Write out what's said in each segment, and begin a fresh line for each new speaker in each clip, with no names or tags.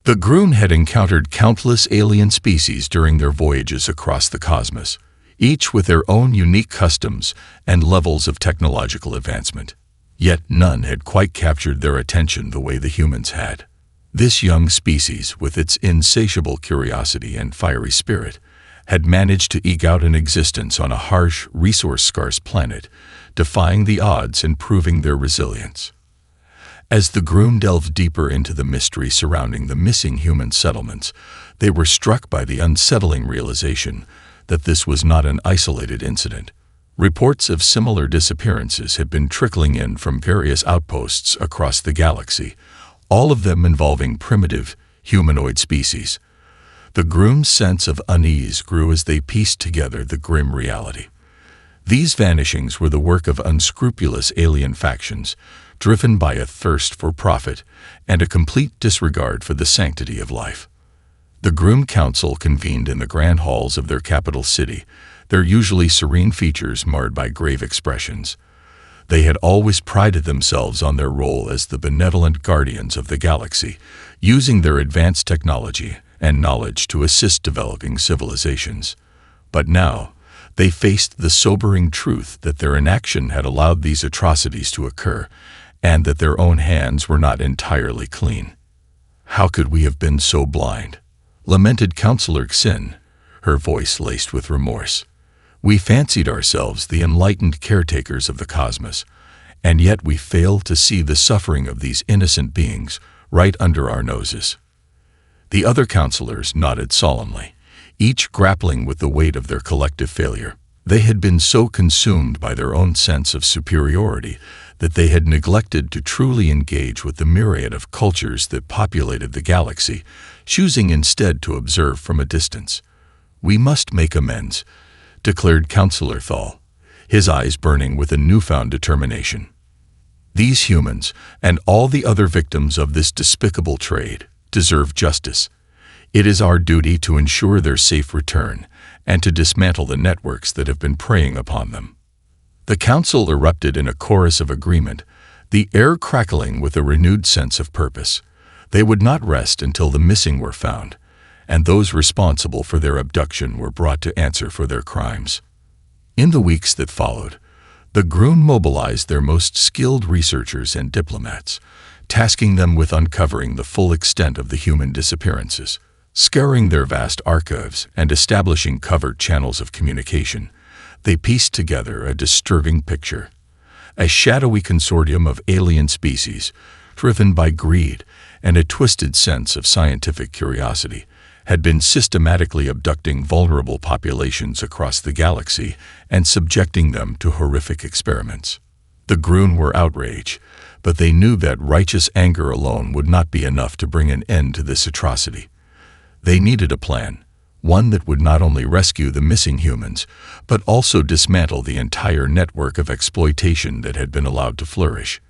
The Groon had encountered countless alien species during their voyages across the cosmos, each with their own unique customs and levels of technological advancement. Yet none had quite captured their attention the way the humans had. This young species, with its insatiable curiosity and fiery spirit, had managed to eke out an existence on a harsh, resource-scarce planet, defying the odds and proving their resilience. As the Groon delved deeper into the mystery surrounding the missing human settlements, they were struck by the unsettling realization that this was not an isolated incident. Reports of similar disappearances had been trickling in from various outposts across the galaxy, all of them involving primitive, humanoid species. The Groon's sense of unease grew as they pieced together the grim reality. These vanishings were the work of unscrupulous alien factions, driven by a thirst for profit and a complete disregard for the sanctity of life. The Groon Council convened in the grand halls of their capital city, their usually serene features marred by grave expressions. They had always prided themselves on their role as the benevolent guardians of the galaxy, using their advanced technology and knowledge to assist developing civilizations. But now, they faced the sobering truth that their inaction had allowed these atrocities to occur, and that their own hands were not entirely clean. "How could we have been so blind?" lamented Counselor Xin, her voice laced with remorse. "We fancied ourselves the enlightened caretakers of the cosmos, and yet we failed to see the suffering of these innocent beings right under our noses." The other counselors nodded solemnly, each grappling with the weight of their collective failure. They had been so consumed by their own sense of superiority that they had neglected to truly engage with the myriad of cultures that populated the galaxy, choosing instead to observe from a distance. "We must make amends," declared Counselor Thal, his eyes burning with a newfound determination. "These humans, and all the other victims of this despicable trade, deserve justice. It is our duty to ensure their safe return and to dismantle the networks that have been preying upon them." The council erupted in a chorus of agreement, the air crackling with a renewed sense of purpose. They would not rest until the missing were found, and those responsible for their abduction were brought to answer for their crimes. In the weeks that followed, the Groon mobilized their most skilled researchers and diplomats, tasking them with uncovering the full extent of the human disappearances, scouring their vast archives and establishing covert channels of communication. They pieced together a disturbing picture. A shadowy consortium of alien species, driven by greed and a twisted sense of scientific curiosity, had been systematically abducting vulnerable populations across the galaxy and subjecting them to horrific experiments. The Groon were outraged, but they knew that righteous anger alone would not be enough to bring an end to this atrocity. They needed a plan, one that would not only rescue the missing humans, but also dismantle the entire network of exploitation that had been allowed to flourish.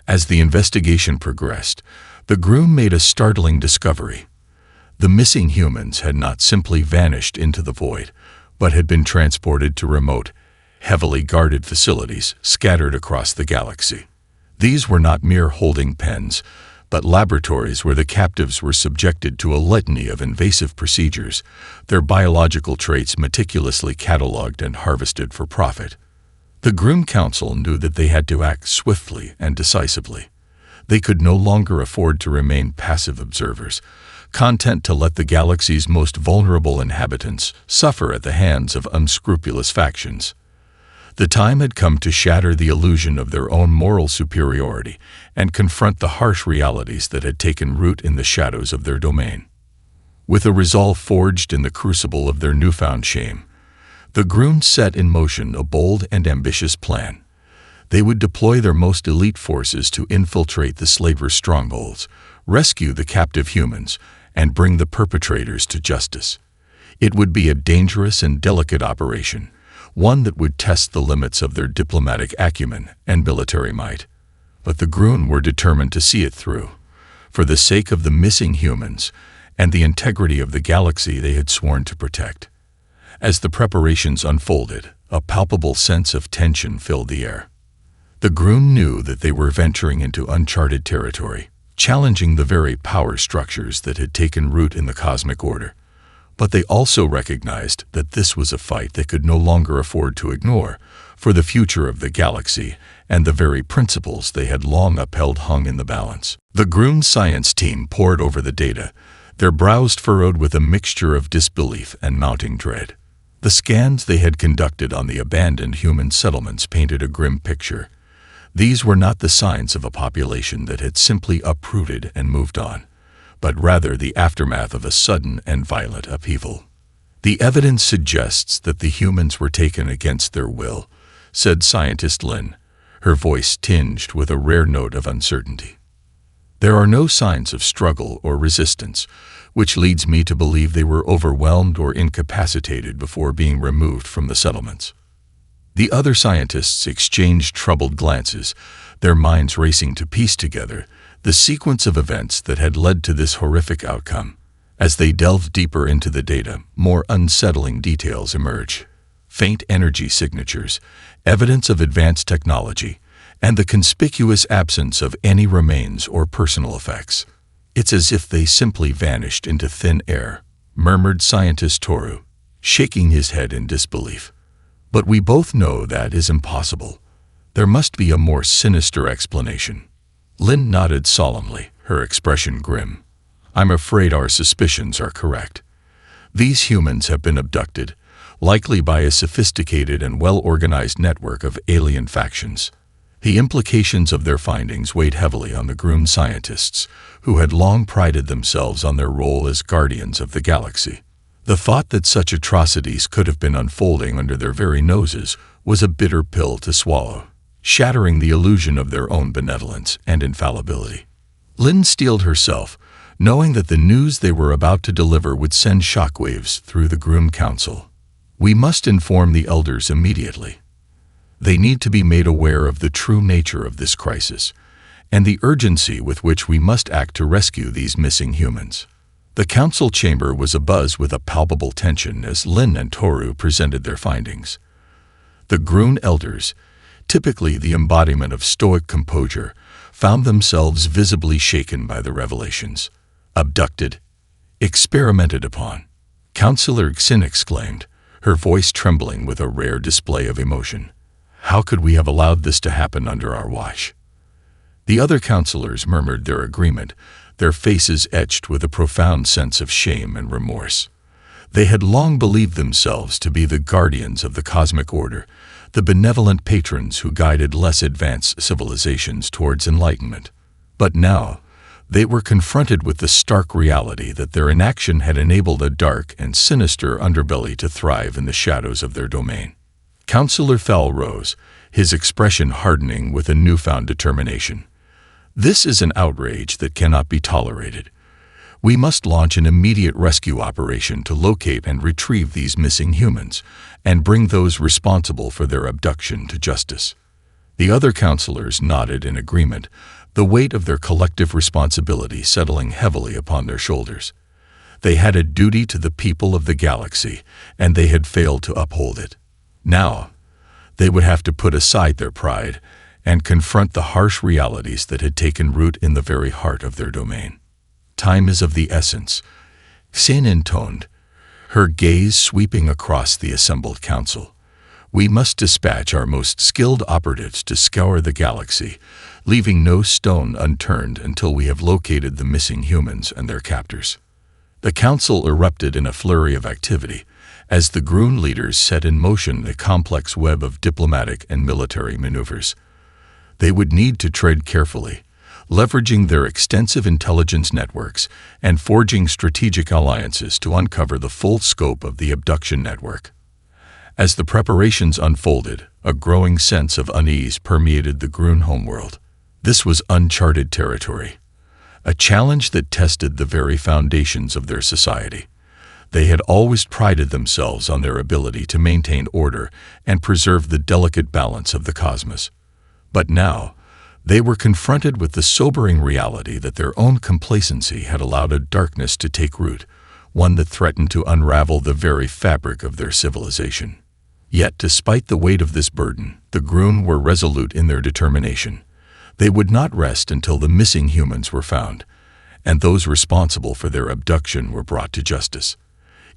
As the investigation progressed, the Groon made a startling discovery. The missing humans had not simply vanished into the void, but had been transported to remote, heavily guarded facilities scattered across the galaxy. These were not mere holding pens, but laboratories where the captives were subjected to a litany of invasive procedures, their biological traits meticulously catalogued and harvested for profit. The Groon Council knew that they had to act swiftly and decisively. They could no longer afford to remain passive observers, content to let the galaxy's most vulnerable inhabitants suffer at the hands of unscrupulous factions. The time had come to shatter the illusion of their own moral superiority and confront the harsh realities that had taken root in the shadows of their domain. With a resolve forged in the crucible of their newfound shame, the Groon set in motion a bold and ambitious plan. They would deploy their most elite forces to infiltrate the slavers' strongholds, rescue the captive humans, and bring the perpetrators to justice. It would be a dangerous and delicate operation, one that would test the limits of their diplomatic acumen and military might. But the Groon were determined to see it through, for the sake of the missing humans and the integrity of the galaxy they had sworn to protect. As the preparations unfolded, a palpable sense of tension filled the air. The Groon knew that they were venturing into uncharted territory, challenging the very power structures that had taken root in the cosmic order. But they also recognized that this was a fight they could no longer afford to ignore, for the future of the galaxy and the very principles they had long upheld hung in the balance. The Groom science team pored over the data, their brows furrowed with a mixture of disbelief and mounting dread. The scans they had conducted on the abandoned human settlements painted a grim picture. These were not the signs of a population that had simply uprooted and moved on, but rather the aftermath of a sudden and violent upheaval. "The evidence suggests that the humans were taken against their will," said scientist Lin, her voice tinged with a rare note of uncertainty. "There are no signs of struggle or resistance, which leads me to believe they were overwhelmed or incapacitated before being removed from the settlements." The other scientists exchanged troubled glances, their minds racing to piece together the sequence of events that had led to this horrific outcome. As they delved deeper into the data, more unsettling details emerged. Faint energy signatures, evidence of advanced technology, and the conspicuous absence of any remains or personal effects. "It's as if they simply vanished into thin air," murmured scientist Toru, shaking his head in disbelief. "But we both know that is impossible. There must be a more sinister explanation." Lin nodded solemnly, her expression grim. "I'm afraid our suspicions are correct. These humans have been abducted, likely by a sophisticated and well-organized network of alien factions." The implications of their findings weighed heavily on the Groom scientists, who had long prided themselves on their role as guardians of the galaxy. The thought that such atrocities could have been unfolding under their very noses was a bitter pill to swallow, shattering the illusion of their own benevolence and infallibility. Lin steeled herself, knowing that the news they were about to deliver would send shockwaves through the Groom Council. "We must inform the elders immediately. They need to be made aware of the true nature of this crisis, and the urgency with which we must act to rescue these missing humans." The council chamber was abuzz with a palpable tension as Lin and Toru presented their findings. The Groom elders, typically the embodiment of stoic composure, found themselves visibly shaken by the revelations. "Abducted, experimented upon," Councillor Xin exclaimed, her voice trembling with a rare display of emotion. "How could we have allowed this to happen under our watch?" The other councillors murmured their agreement, their faces etched with a profound sense of shame and remorse. They had long believed themselves to be the guardians of the cosmic order, the benevolent patrons who guided less advanced civilizations towards enlightenment. But now, they were confronted with the stark reality that their inaction had enabled a dark and sinister underbelly to thrive in the shadows of their domain. Councillor Fell rose, his expression hardening with a newfound determination. "This is an outrage that cannot be tolerated. We must launch an immediate rescue operation to locate and retrieve these missing humans, and bring those responsible for their abduction to justice." The other councillors nodded in agreement, the weight of their collective responsibility settling heavily upon their shoulders. They had a duty to the people of the galaxy, and they had failed to uphold it. Now, they would have to put aside their pride and confront the harsh realities that had taken root in the very heart of their domain. "Time is of the essence," Xin intoned, her gaze sweeping across the assembled council. "We must dispatch our most skilled operatives to scour the galaxy, leaving no stone unturned until we have located the missing humans and their captors." The council erupted in a flurry of activity, as the Groom leaders set in motion a complex web of diplomatic and military maneuvers. They would need to tread carefully, leveraging their extensive intelligence networks and forging strategic alliances to uncover the full scope of the abduction network. As the preparations unfolded, a growing sense of unease permeated the Groom homeworld. This was uncharted territory, a challenge that tested the very foundations of their society. They had always prided themselves on their ability to maintain order and preserve the delicate balance of the cosmos. But now, they were confronted with the sobering reality that their own complacency had allowed a darkness to take root, one that threatened to unravel the very fabric of their civilization. Yet, despite the weight of this burden, the Groom were resolute in their determination. They would not rest until the missing humans were found, and those responsible for their abduction were brought to justice.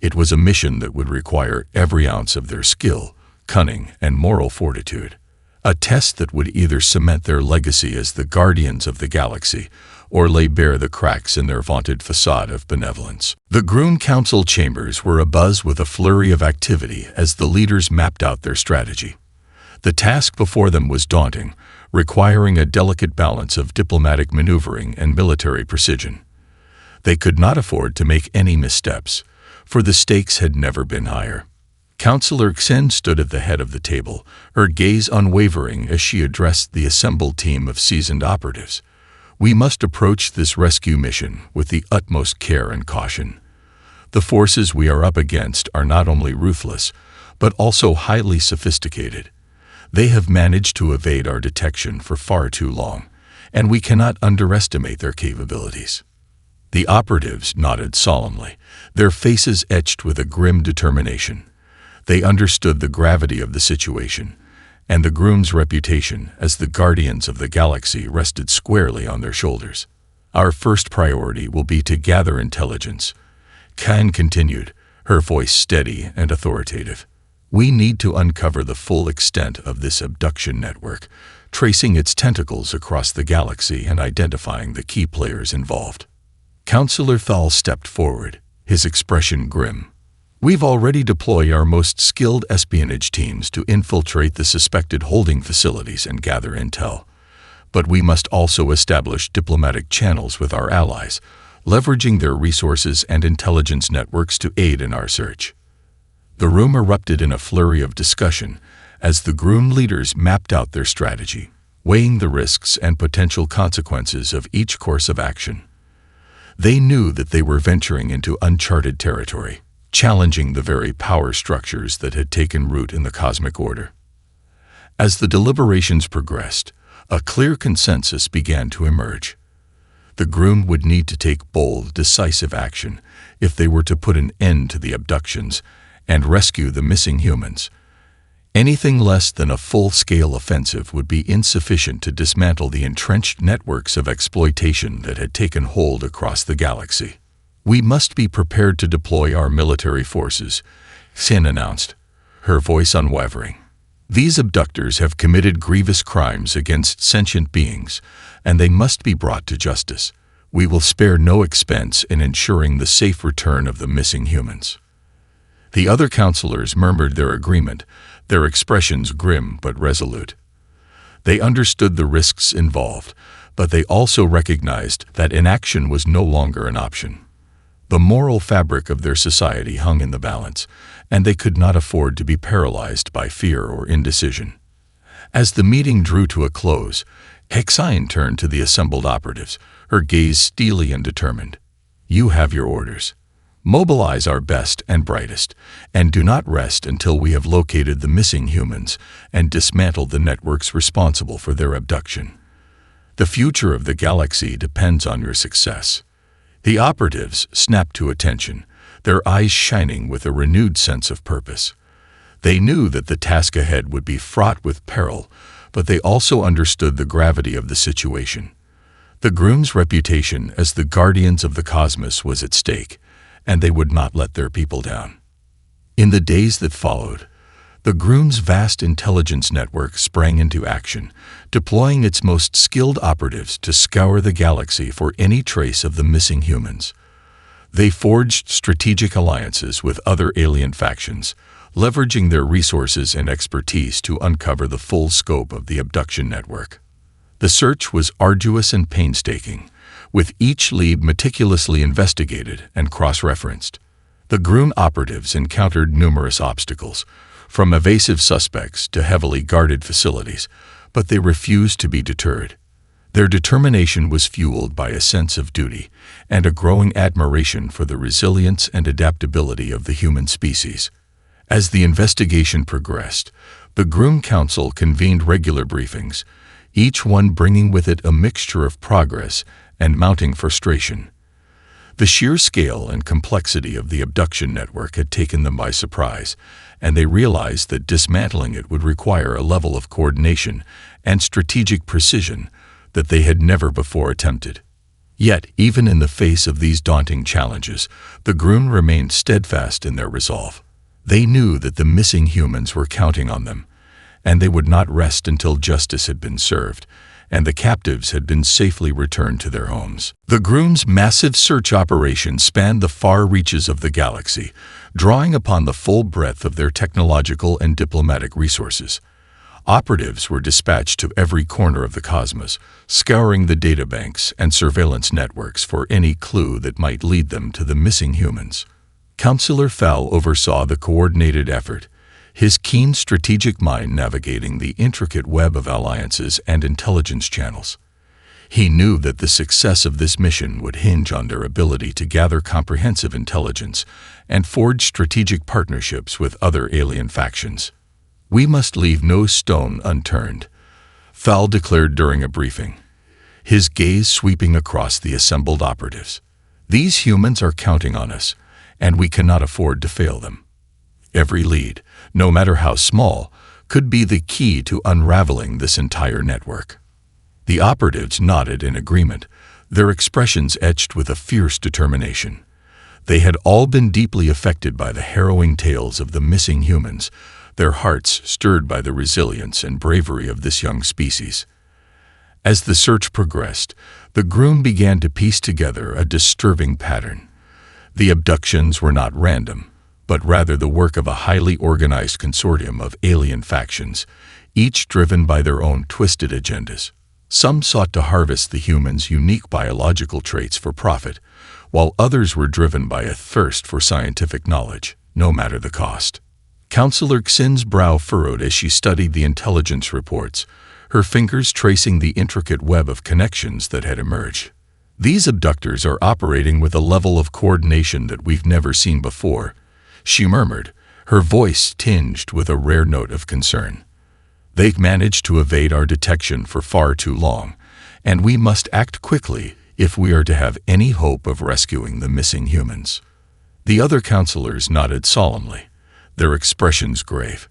It was a mission that would require every ounce of their skill, cunning, and moral fortitude. A test that would either cement their legacy as the guardians of the galaxy or lay bare the cracks in their vaunted facade of benevolence. The Groom Council chambers were abuzz with a flurry of activity as the leaders mapped out their strategy. The task before them was daunting, requiring a delicate balance of diplomatic maneuvering and military precision. They could not afford to make any missteps, for the stakes had never been higher. Counselor Xin stood at the head of the table, her gaze unwavering as she addressed the assembled team of seasoned operatives. We must approach this rescue mission with the utmost care and caution. The forces we are up against are not only ruthless, but also highly sophisticated. They have managed to evade our detection for far too long, and we cannot underestimate their capabilities. The operatives nodded solemnly, their faces etched with a grim determination. They understood the gravity of the situation, and the Groom's reputation as the guardians of the galaxy rested squarely on their shoulders. Our first priority will be to gather intelligence, Kine continued, her voice steady and authoritative. We need to uncover the full extent of this abduction network, tracing its tentacles across the galaxy and identifying the key players involved. Counselor Thal stepped forward, his expression grim. We've already deployed our most skilled espionage teams to infiltrate the suspected holding facilities and gather intel. But we must also establish diplomatic channels with our allies, leveraging their resources and intelligence networks to aid in our search. The room erupted in a flurry of discussion as the Groom leaders mapped out their strategy, weighing the risks and potential consequences of each course of action. They knew that they were venturing into uncharted territory, challenging the very power structures that had taken root in the cosmic order. As the deliberations progressed, a clear consensus began to emerge. The Groom would need to take bold, decisive action if they were to put an end to the abductions and rescue the missing humans. Anything less than a full-scale offensive would be insufficient to dismantle the entrenched networks of exploitation that had taken hold across the galaxy. We must be prepared to deploy our military forces, Xin announced, her voice unwavering. These abductors have committed grievous crimes against sentient beings, and they must be brought to justice. We will spare no expense in ensuring the safe return of the missing humans. The other counselors murmured their agreement, their expressions grim but resolute. They understood the risks involved, but they also recognized that inaction was no longer an option. The moral fabric of their society hung in the balance, and they could not afford to be paralyzed by fear or indecision. As the meeting drew to a close, Hexine turned to the assembled operatives, her gaze steely and determined. You have your orders. Mobilize our best and brightest, and do not rest until we have located the missing humans and dismantled the networks responsible for their abduction. The future of the galaxy depends on your success. The operatives snapped to attention, their eyes shining with a renewed sense of purpose. They knew that the task ahead would be fraught with peril, but they also understood the gravity of the situation. The Groom's reputation as the guardians of the cosmos was at stake, and they would not let their people down. In the days that followed, the Groom's vast intelligence network sprang into action, deploying its most skilled operatives to scour the galaxy for any trace of the missing humans. They forged strategic alliances with other alien factions, leveraging their resources and expertise to uncover the full scope of the abduction network. The search was arduous and painstaking, with each lead meticulously investigated and cross-referenced. The Groom operatives encountered numerous obstacles, from evasive suspects to heavily guarded facilities, but they refused to be deterred. Their determination was fueled by a sense of duty and a growing admiration for the resilience and adaptability of the human species. As the investigation progressed, the Groom Council convened regular briefings, each one bringing with it a mixture of progress and mounting frustration. The sheer scale and complexity of the abduction network had taken them by surprise, and they realized that dismantling it would require a level of coordination and strategic precision that they had never before attempted. Yet, even in the face of these daunting challenges, the Grun remained steadfast in their resolve. They knew that the missing humans were counting on them, and they would not rest until justice had been served, and the captives had been safely returned to their homes. The Grun's massive search operation spanned the far reaches of the galaxy, drawing upon the full breadth of their technological and diplomatic resources. Operatives were dispatched to every corner of the cosmos, scouring the databanks and surveillance networks for any clue that might lead them to the missing humans. Counselor Fel oversaw the coordinated effort, his keen strategic mind navigating the intricate web of alliances and intelligence channels. He knew that the success of this mission would hinge on their ability to gather comprehensive intelligence and forge strategic partnerships with other alien factions. "We must leave no stone unturned," Fel declared during a briefing, his gaze sweeping across the assembled operatives. "These humans are counting on us, and we cannot afford to fail them. Every lead, no matter how small, could be the key to unraveling this entire network." The operatives nodded in agreement, their expressions etched with a fierce determination. They had all been deeply affected by the harrowing tales of the missing humans, their hearts stirred by the resilience and bravery of this young species. As the search progressed, the Grun began to piece together a disturbing pattern. The abductions were not random, but rather the work of a highly organized consortium of alien factions, each driven by their own twisted agendas. Some sought to harvest the humans' unique biological traits for profit, while others were driven by a thirst for scientific knowledge, no matter the cost. Counselor Xin's brow furrowed as she studied the intelligence reports, her fingers tracing the intricate web of connections that had emerged. "These abductors are operating with a level of coordination that we've never seen before," she murmured, her voice tinged with a rare note of concern. "They've managed to evade our detection for far too long, and we must act quickly if we are to have any hope of rescuing the missing humans." The other counselors nodded solemnly, their expressions grave.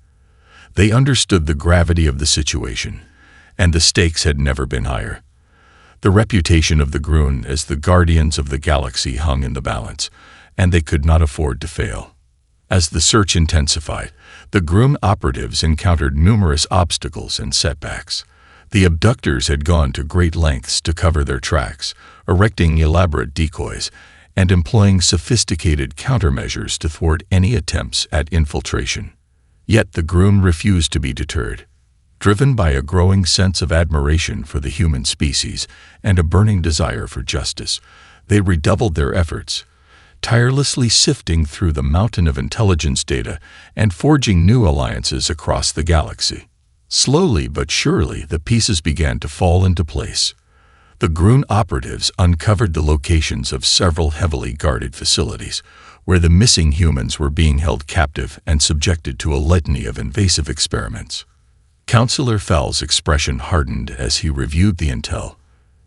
They understood the gravity of the situation, and the stakes had never been higher. The reputation of the Grun as the guardians of the galaxy hung in the balance, and they could not afford to fail. As the search intensified, the Grun operatives encountered numerous obstacles and setbacks. The abductors had gone to great lengths to cover their tracks, erecting elaborate decoys and employing sophisticated countermeasures to thwart any attempts at infiltration. Yet the Grun refused to be deterred. Driven by a growing sense of admiration for the human species and a burning desire for justice, they redoubled their efforts, tirelessly sifting through the mountain of intelligence data and forging new alliances across the galaxy. Slowly but surely, the pieces began to fall into place. The Grun operatives uncovered the locations of several heavily guarded facilities, where the missing humans were being held captive and subjected to a litany of invasive experiments. Counselor Fel's expression hardened as he reviewed the intel.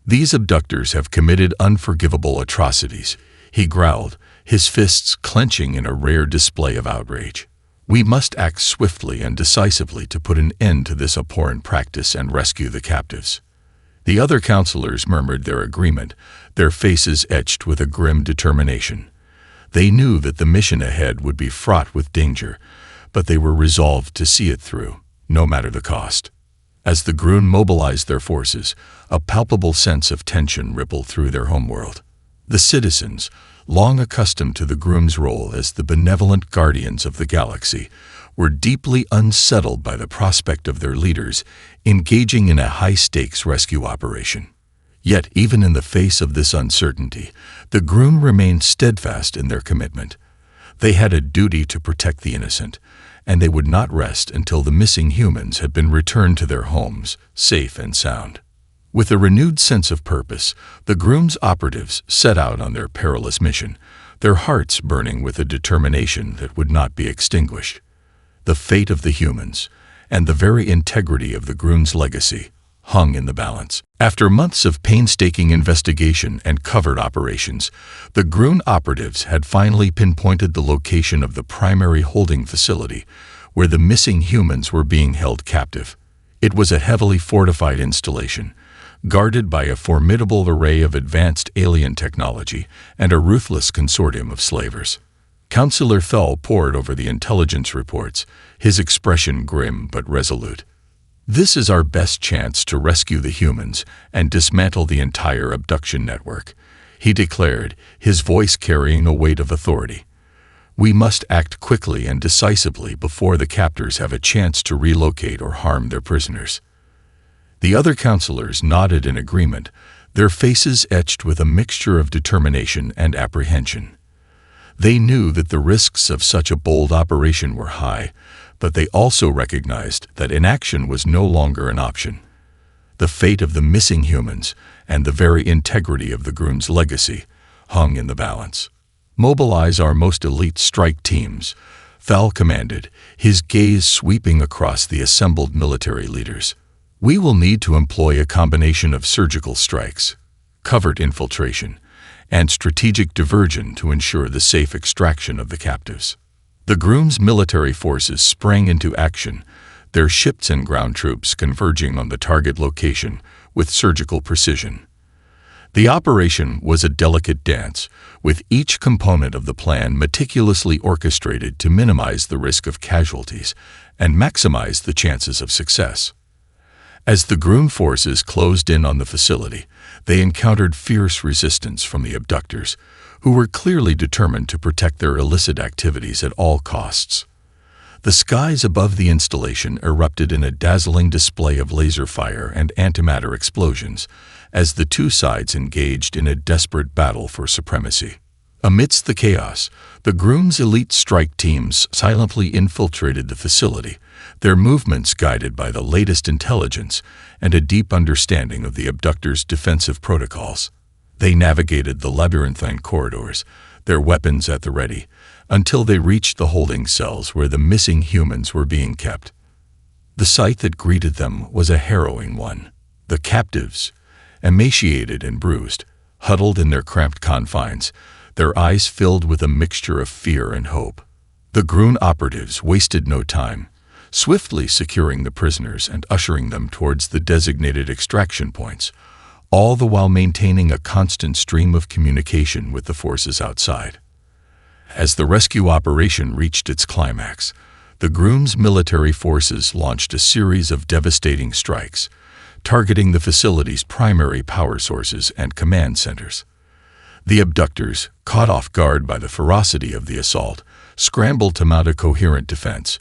"These abductors have committed unforgivable atrocities," he growled, his fists clenching in a rare display of outrage. "We must act swiftly and decisively to put an end to this abhorrent practice and rescue the captives." The other counselors murmured their agreement, their faces etched with a grim determination. They knew that the mission ahead would be fraught with danger, but they were resolved to see it through, no matter the cost. As the Grun mobilized their forces, a palpable sense of tension rippled through their homeworld. The citizens, long accustomed to the Grun's role as the benevolent guardians of the galaxy, were deeply unsettled by the prospect of their leaders engaging in a high-stakes rescue operation. Yet, even in the face of this uncertainty, the Grun remained steadfast in their commitment. They had a duty to protect the innocent, and they would not rest until the missing humans had been returned to their homes, safe and sound. With a renewed sense of purpose, the Grun's operatives set out on their perilous mission, their hearts burning with a determination that would not be extinguished. The fate of the humans, and the very integrity of the Grun's legacy, hung in the balance. After months of painstaking investigation and covert operations, the Grun operatives had finally pinpointed the location of the primary holding facility, where the missing humans were being held captive. It was a heavily fortified installation, guarded by a formidable array of advanced alien technology and a ruthless consortium of slavers. Counselor Thal pored over the intelligence reports, his expression grim but resolute. "This is our best chance to rescue the humans and dismantle the entire abduction network," he declared, his voice carrying a weight of authority. "We must act quickly and decisively before the captors have a chance to relocate or harm their prisoners." The other counselors nodded in agreement, their faces etched with a mixture of determination and apprehension. They knew that the risks of such a bold operation were high, but they also recognized that inaction was no longer an option. The fate of the missing humans and the very integrity of the Groom's legacy hung in the balance. "Mobilize our most elite strike teams," Thal commanded, his gaze sweeping across the assembled military leaders. "We will need to employ a combination of surgical strikes, covert infiltration, and strategic diversion to ensure the safe extraction of the captives." The Groom's military forces sprang into action, their ships and ground troops converging on the target location with surgical precision. The operation was a delicate dance, with each component of the plan meticulously orchestrated to minimize the risk of casualties and maximize the chances of success. As the Groom forces closed in on the facility, they encountered fierce resistance from the abductors, who were clearly determined to protect their illicit activities at all costs. The skies above the installation erupted in a dazzling display of laser fire and antimatter explosions as the two sides engaged in a desperate battle for supremacy. Amidst the chaos, the Groom's elite strike teams silently infiltrated the facility, their movements guided by the latest intelligence and a deep understanding of the abductors' defensive protocols. They navigated the labyrinthine corridors, their weapons at the ready, until they reached the holding cells where the missing humans were being kept. The sight that greeted them was a harrowing one. The captives, emaciated and bruised, huddled in their cramped confines, their eyes filled with a mixture of fear and hope. The Groom operatives wasted no time, swiftly securing the prisoners and ushering them towards the designated extraction points, all the while maintaining a constant stream of communication with the forces outside. As the rescue operation reached its climax, the Groom's military forces launched a series of devastating strikes, targeting the facility's primary power sources and command centers. The abductors, caught off guard by the ferocity of the assault, scrambled to mount a coherent defense,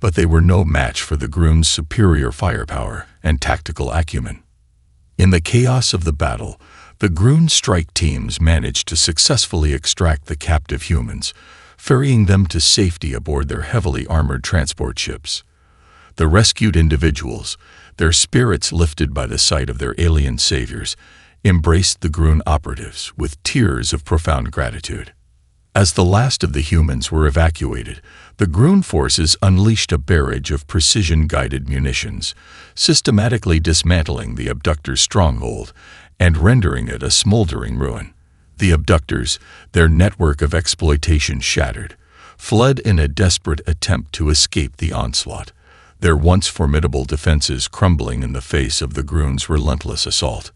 but they were no match for the Groom's superior firepower and tactical acumen. In the chaos of the battle, the Groom strike teams managed to successfully extract the captive humans, ferrying them to safety aboard their heavily armored transport ships. The rescued individuals, their spirits lifted by the sight of their alien saviors, embraced the Groom operatives with tears of profound gratitude. As the last of the humans were evacuated, the Groom forces unleashed a barrage of precision-guided munitions, systematically dismantling the abductors' stronghold and rendering it a smoldering ruin. The abductors, their network of exploitation shattered, fled in a desperate attempt to escape the onslaught, their once formidable defenses crumbling in the face of the Groom's relentless assault.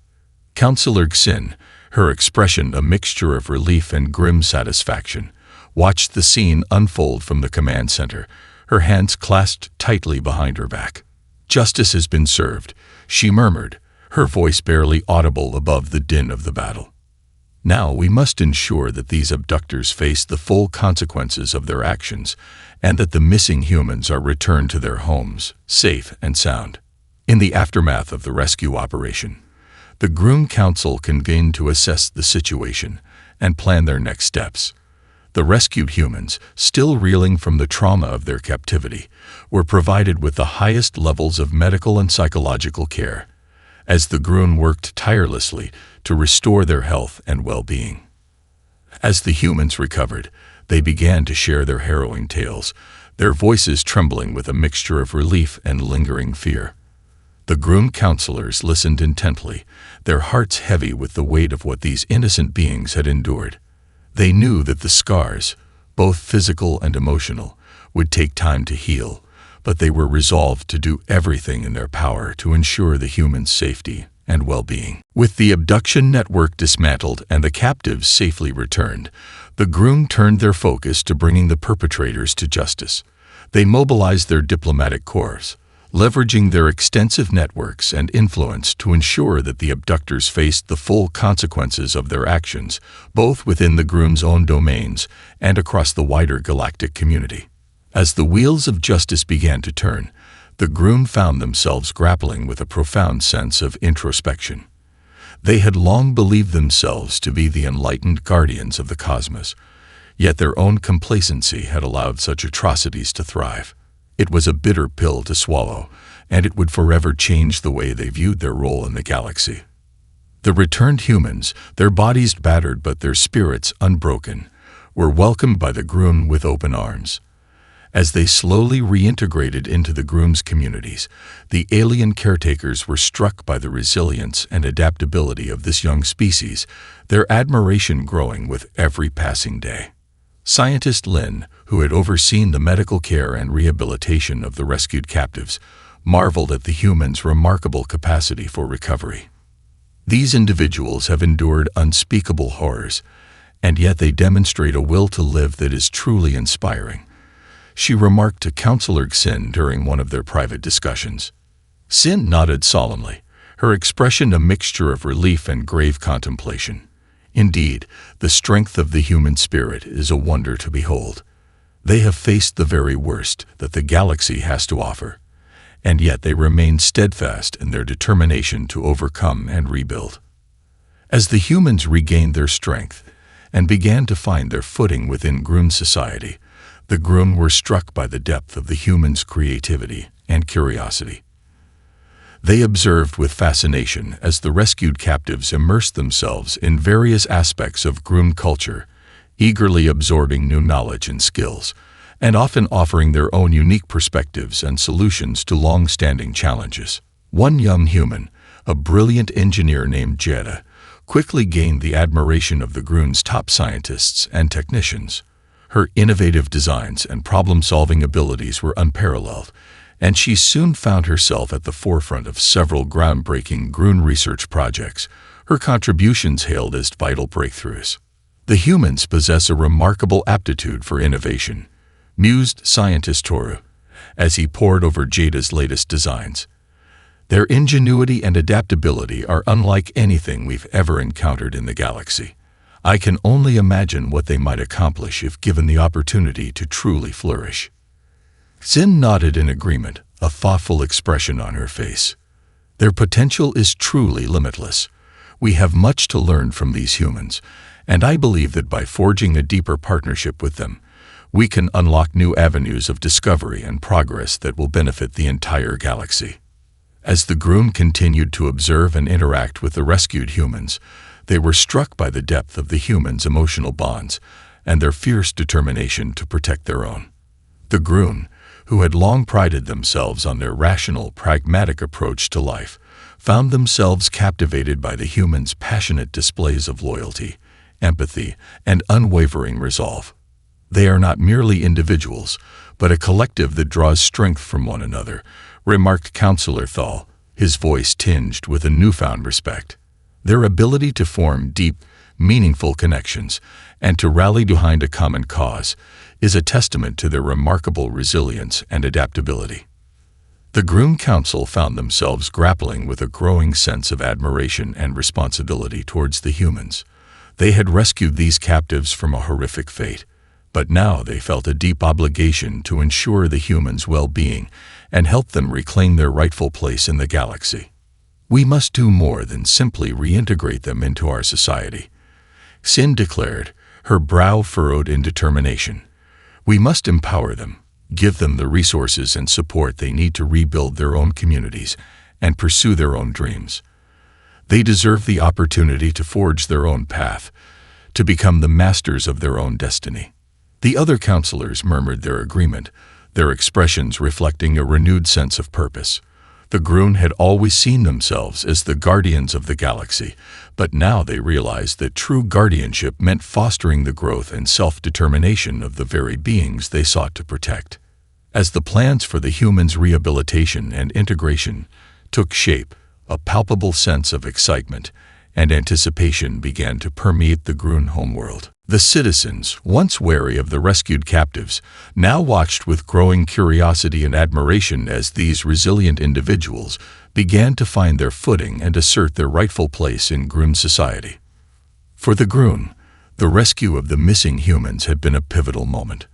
Counselor Xin, her expression a mixture of relief and grim satisfaction, watched the scene unfold from the command center, her hands clasped tightly behind her back. "Justice has been served," she murmured, her voice barely audible above the din of the battle. "Now we must ensure that these abductors face the full consequences of their actions and that the missing humans are returned to their homes, safe and sound." In the aftermath of the rescue operation, the Groom Council convened to assess the situation and plan their next steps. The rescued humans, still reeling from the trauma of their captivity, were provided with the highest levels of medical and psychological care, as the Groom worked tirelessly to restore their health and well-being. As the humans recovered, they began to share their harrowing tales, their voices trembling with a mixture of relief and lingering fear. The Groom counselors listened intently, their hearts heavy with the weight of what these innocent beings had endured. They knew that the scars, both physical and emotional, would take time to heal, but they were resolved to do everything in their power to ensure the humans' safety and well-being. With the abduction network dismantled and the captives safely returned, the Groom turned their focus to bringing the perpetrators to justice. They mobilized their diplomatic corps, leveraging their extensive networks and influence to ensure that the abductors faced the full consequences of their actions, both within the Groom's own domains and across the wider galactic community. As the wheels of justice began to turn, the Groom found themselves grappling with a profound sense of introspection. They had long believed themselves to be the enlightened guardians of the cosmos, yet their own complacency had allowed such atrocities to thrive. It was a bitter pill to swallow, and it would forever change the way they viewed their role in the galaxy. The returned humans, their bodies battered but their spirits unbroken, were welcomed by the Groom with open arms. As they slowly reintegrated into the Groom's communities, the alien caretakers were struck by the resilience and adaptability of this young species, their admiration growing with every passing day. Scientist Lin, who had overseen the medical care and rehabilitation of the rescued captives, marveled at the humans' remarkable capacity for recovery. These individuals have endured unspeakable horrors, and yet they demonstrate a will to live that is truly inspiring, she remarked to Counselor Xin during one of their private discussions. Xin nodded solemnly, her expression a mixture of relief and grave contemplation. Indeed, the strength of the human spirit is a wonder to behold. They have faced the very worst that the galaxy has to offer, and yet they remain steadfast in their determination to overcome and rebuild. As the humans regained their strength and began to find their footing within Groom society, the Groom were struck by the depth of the humans' creativity and curiosity. They observed with fascination as the rescued captives immersed themselves in various aspects of Groom culture, eagerly absorbing new knowledge and skills, and often offering their own unique perspectives and solutions to long-standing challenges. One young human, a brilliant engineer named Jeddah, quickly gained the admiration of the Groom's top scientists and technicians. Her innovative designs and problem-solving abilities were unparalleled, and she soon found herself at the forefront of several groundbreaking Groom research projects, her contributions hailed as vital breakthroughs. The humans possess a remarkable aptitude for innovation, mused scientist Toru, as he pored over Jada's latest designs. Their ingenuity and adaptability are unlike anything we've ever encountered in the galaxy. I can only imagine what they might accomplish if given the opportunity to truly flourish. Xin nodded in agreement, a thoughtful expression on her face. Their potential is truly limitless. We have much to learn from these humans, and I believe that by forging a deeper partnership with them, we can unlock new avenues of discovery and progress that will benefit the entire galaxy. As the Groom continued to observe and interact with the rescued humans, they were struck by the depth of the humans' emotional bonds and their fierce determination to protect their own. The Groom, who had long prided themselves on their rational, pragmatic approach to life, found themselves captivated by the humans' passionate displays of loyalty, empathy, and unwavering resolve. They are not merely individuals, but a collective that draws strength from one another, remarked Counselor Thal, his voice tinged with a newfound respect. Their ability to form deep, meaningful connections and to rally behind a common cause is a testament to their remarkable resilience and adaptability. The Groom Council found themselves grappling with a growing sense of admiration and responsibility towards the humans. They had rescued these captives from a horrific fate, but now they felt a deep obligation to ensure the humans' well-being and help them reclaim their rightful place in the galaxy. We must do more than simply reintegrate them into our society, Xin declared, her brow furrowed in determination. We must empower them, give them the resources and support they need to rebuild their own communities and pursue their own dreams. They deserve the opportunity to forge their own path, to become the masters of their own destiny. The other counselors murmured their agreement, their expressions reflecting a renewed sense of purpose. The Groom had always seen themselves as the guardians of the galaxy, but now they realized that true guardianship meant fostering the growth and self-determination of the very beings they sought to protect. As the plans for the humans' rehabilitation and integration took shape, A palpable sense of excitement and anticipation began to permeate the Grun homeworld. The citizens, once wary of the rescued captives, now watched with growing curiosity and admiration as these resilient individuals began to find their footing and assert their rightful place in Grun society. For the Grun, the rescue of the missing humans had been a pivotal moment,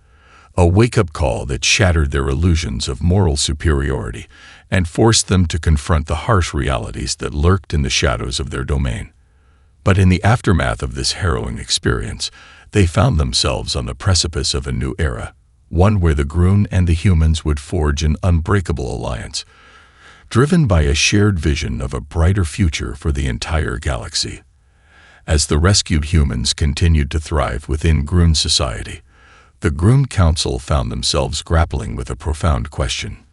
a wake-up call that shattered their illusions of moral superiority and forced them to confront the harsh realities that lurked in the shadows of their domain. But in the aftermath of this harrowing experience, they found themselves on the precipice of a new era, one where the Grun and the humans would forge an unbreakable alliance, driven by a shared vision of a brighter future for the entire galaxy. As the rescued humans continued to thrive within Grun society, the Grun Council found themselves grappling with a profound question.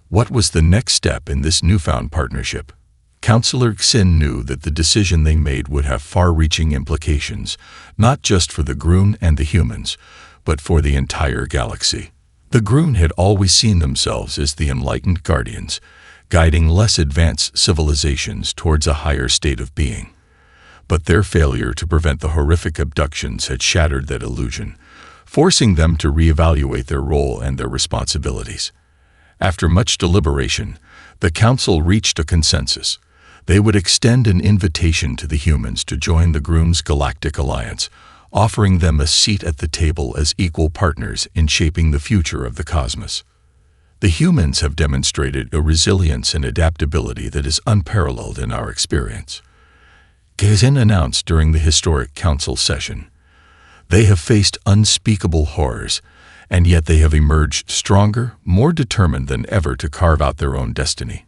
What was the next step in this newfound partnership? Councillor Xin knew that the decision they made would have far-reaching implications, not just for the Grun and the humans, but for the entire galaxy. The Grun had always seen themselves as the enlightened guardians, guiding less advanced civilizations towards a higher state of being. But their failure to prevent the horrific abductions had shattered that illusion, forcing them to reevaluate their role and their responsibilities. After much deliberation, the Council reached a consensus. They would extend an invitation to the humans to join the Grun's Galactic Alliance, offering them a seat at the table as equal partners in shaping the future of the cosmos. The humans have demonstrated a resilience and adaptability that is unparalleled in our experience. Xin announced during the historic council session. They have faced unspeakable horrors, and yet they have emerged stronger, more determined than ever to carve out their own destiny.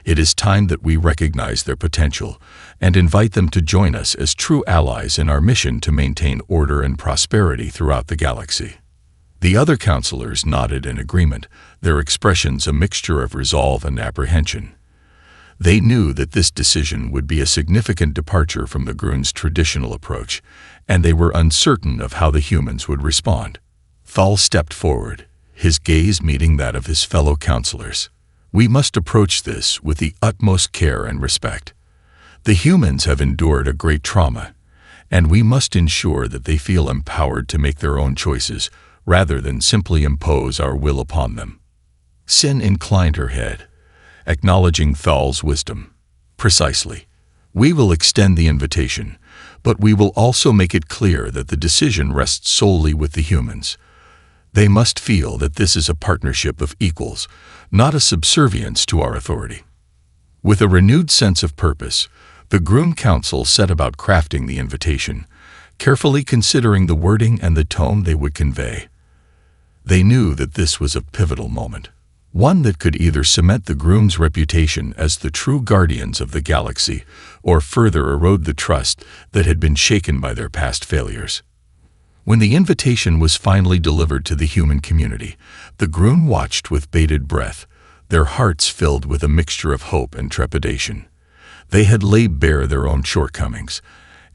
It is time that we recognize their potential and invite them to join us as true allies in our mission to maintain order and prosperity throughout the galaxy. The other counselors nodded in agreement, their expressions a mixture of resolve and apprehension. They knew that this decision would be a significant departure from the Grun's traditional approach, and they were uncertain of how the humans would respond. Thal stepped forward, his gaze meeting that of his fellow counselors. We must approach this with the utmost care and respect. The humans have endured a great trauma, and we must ensure that they feel empowered to make their own choices rather than simply impose our will upon them. Xin inclined her head, acknowledging Thal's wisdom. Precisely. We will extend the invitation, but we will also make it clear that the decision rests solely with the humans. They must feel that this is a partnership of equals, not a subservience to our authority. With a renewed sense of purpose, the Grun Council set about crafting the invitation, carefully considering the wording and the tone they would convey. They knew that this was a pivotal moment, one that could either cement the Grun's reputation as the true guardians of the galaxy or further erode the trust that had been shaken by their past failures. When the invitation was finally delivered to the human community, the Grun watched with bated breath, their hearts filled with a mixture of hope and trepidation. They had laid bare their own shortcomings,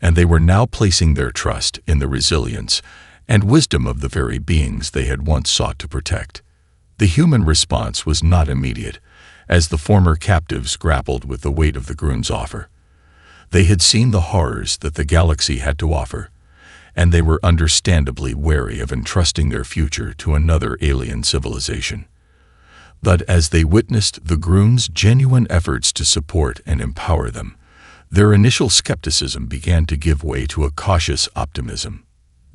and they were now placing their trust in the resilience and wisdom of the very beings they had once sought to protect. The human response was not immediate, as the former captives grappled with the weight of the Grun's offer. They had seen the horrors that the galaxy had to offer, and they were understandably wary of entrusting their future to another alien civilization. But as they witnessed the Grun's genuine efforts to support and empower them, their initial skepticism began to give way to a cautious optimism.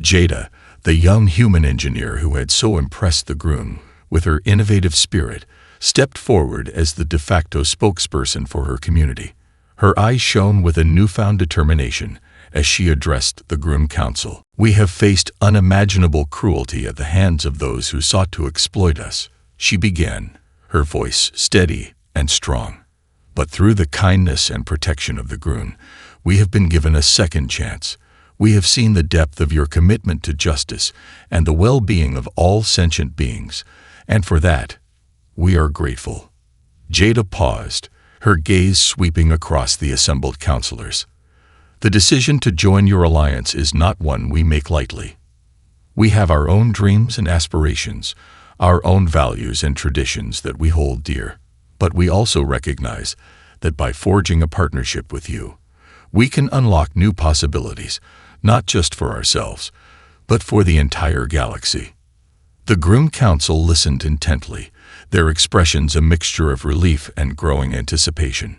Jada, the young human engineer who had so impressed the Grun with her innovative spirit, stepped forward as the de facto spokesperson for her community. Her eyes shone with a newfound determination as she addressed the Grun Council. We have faced unimaginable cruelty at the hands of those who sought to exploit us, she began, her voice steady and strong. But through the kindness and protection of the Grun, we have been given a second chance. We have seen the depth of your commitment to justice and the well-being of all sentient beings, and for that, we are grateful. Jada paused, her gaze sweeping across the assembled counselors. The decision to join your alliance is not one we make lightly. We have our own dreams and aspirations, our own values and traditions that we hold dear, but we also recognize that by forging a partnership with you, we can unlock new possibilities, not just for ourselves, but for the entire galaxy." The Groom Council listened intently, their expressions a mixture of relief and growing anticipation.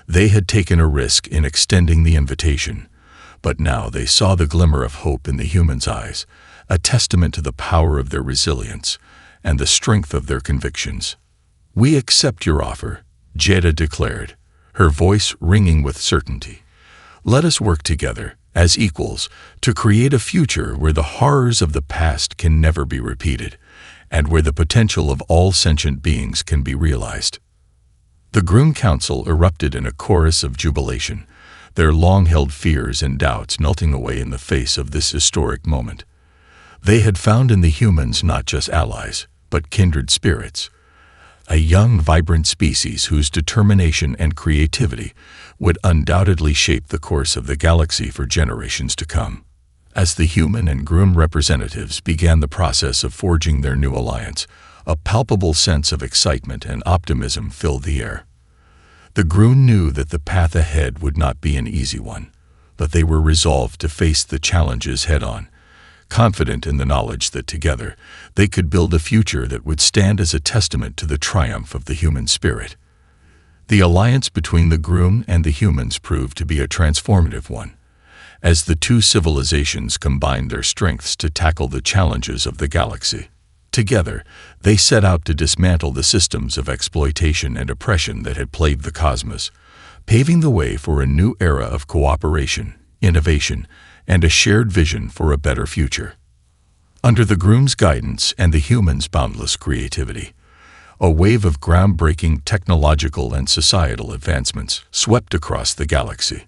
They had taken a risk in extending the invitation, but now they saw the glimmer of hope in the humans' eyes, a testament to the power of their resilience and the strength of their convictions. "We accept your offer," Jada declared, her voice ringing with certainty. "Let us work together, as equals, to create a future where the horrors of the past can never be repeated, and where the potential of all sentient beings can be realized." The Groom Council erupted in a chorus of jubilation, their long-held fears and doubts melting away in the face of this historic moment. They had found in the humans not just allies, but kindred spirits, a young, vibrant species whose determination and creativity would undoubtedly shape the course of the galaxy for generations to come. As the human and Groom representatives began the process of forging their new alliance, a palpable sense of excitement and optimism filled the air. The Groom knew that the path ahead would not be an easy one, but they were resolved to face the challenges head-on, confident in the knowledge that together they could build a future that would stand as a testament to the triumph of the human spirit. The alliance between the Groom and the humans proved to be a transformative one, as the two civilizations combined their strengths to tackle the challenges of the galaxy. Together, they set out to dismantle the systems of exploitation and oppression that had plagued the cosmos, paving the way for a new era of cooperation, innovation, and a shared vision for a better future. Under the Groom's guidance and the humans' boundless creativity, a wave of groundbreaking technological and societal advancements swept across the galaxy.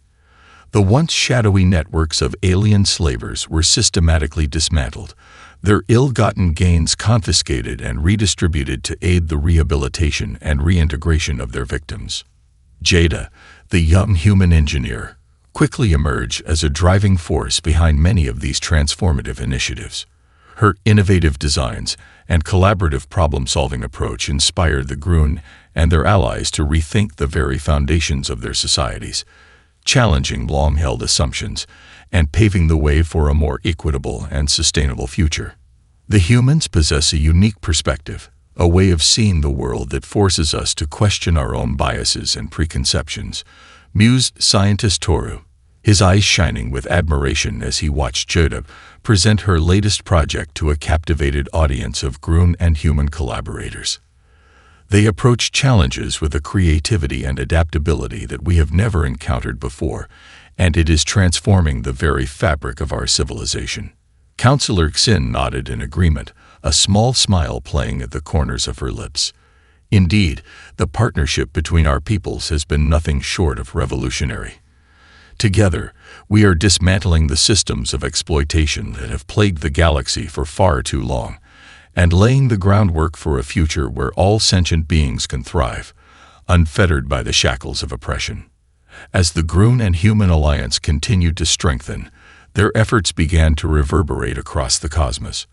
The once shadowy networks of alien slavers were systematically dismantled, their ill-gotten gains confiscated and redistributed to aid the rehabilitation and reintegration of their victims. Jada, the young human engineer, quickly emerged as a driving force behind many of these transformative initiatives. Her innovative designs and collaborative problem-solving approach inspired the Groom and their allies to rethink the very foundations of their societies, challenging long-held assumptions and paving the way for a more equitable and sustainable future. The humans possess a unique perspective, a way of seeing the world that forces us to question our own biases and preconceptions, mused scientist Toru, his eyes shining with admiration as he watched Jada present her latest project to a captivated audience of Groom and human collaborators. They approach challenges with a creativity and adaptability that we have never encountered before, and it is transforming the very fabric of our civilization. Counselor Xin nodded in agreement, a small smile playing at the corners of her lips. Indeed, the partnership between our peoples has been nothing short of revolutionary. Together, we are dismantling the systems of exploitation that have plagued the galaxy for far too long, and laying the groundwork for a future where all sentient beings can thrive, unfettered by the shackles of oppression. As the Groom and human alliance continued to strengthen, their efforts began to reverberate across the cosmos.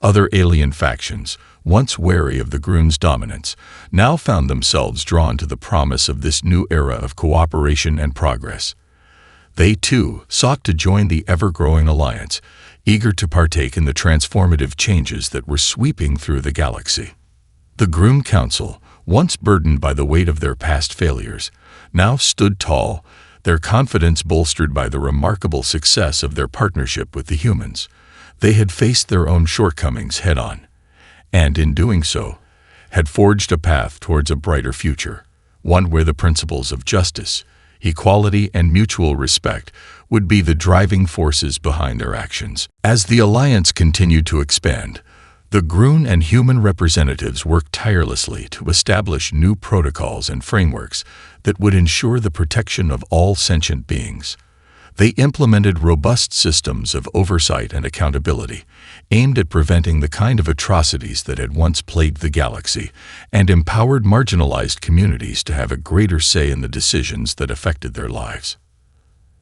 Other alien factions, once wary of the Groom's dominance, now found themselves drawn to the promise of this new era of cooperation and progress. They, too, sought to join the ever-growing alliance, eager to partake in the transformative changes that were sweeping through the galaxy. The Groom Council, once burdened by the weight of their past failures, now stood tall, their confidence bolstered by the remarkable success of their partnership with the humans. They had faced their own shortcomings head-on, and in doing so, had forged a path towards a brighter future, one where the principles of justice, equality, and mutual respect would be the driving forces behind their actions. As the alliance continued to expand, the Groom and human representatives worked tirelessly to establish new protocols and frameworks that would ensure the protection of all sentient beings. They implemented robust systems of oversight and accountability, aimed at preventing the kind of atrocities that had once plagued the galaxy, and empowered marginalized communities to have a greater say in the decisions that affected their lives.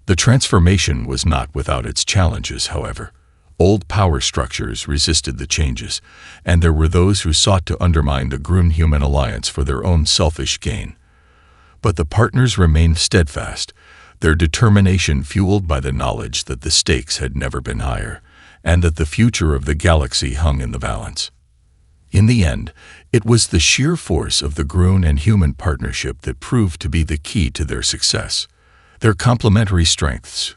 The transformation was not without its challenges, however. Old power structures resisted the changes, and there were those who sought to undermine the Groom-human alliance for their own selfish gain. But the partners remained steadfast, their determination fueled by the knowledge that the stakes had never been higher, and that the future of the galaxy hung in the balance. In the end, it was the sheer force of the Groon and human partnership that proved to be the key to their success. Their complementary strengths,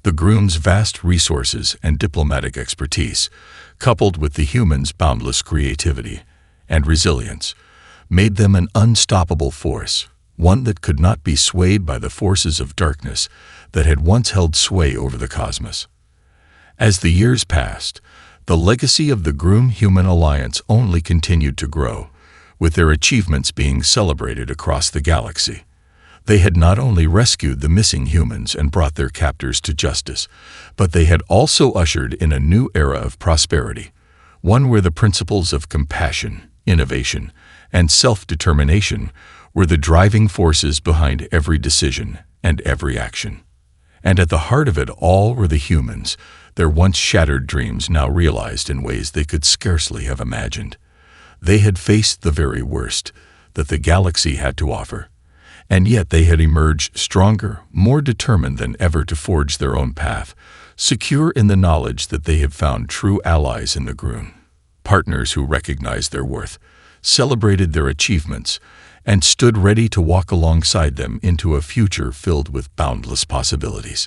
the Groon's vast resources and diplomatic expertise, coupled with the humans' boundless creativity and resilience, made them an unstoppable force, one that could not be swayed by the forces of darkness that had once held sway over the cosmos. As the years passed, the legacy of the Groom-Human Alliance only continued to grow, with their achievements being celebrated across the galaxy. They had not only rescued the missing humans and brought their captors to justice, but they had also ushered in a new era of prosperity, one where the principles of compassion, innovation, and self-determination were the driving forces behind every decision and every action. And at the heart of it all were the humans, their once shattered dreams now realized in ways they could scarcely have imagined. They had faced the very worst that the galaxy had to offer, and yet they had emerged stronger, more determined than ever to forge their own path, secure in the knowledge that they had found true allies in the Groon, partners who recognized their worth, celebrated their achievements, and stood ready to walk alongside them into a future filled with boundless possibilities.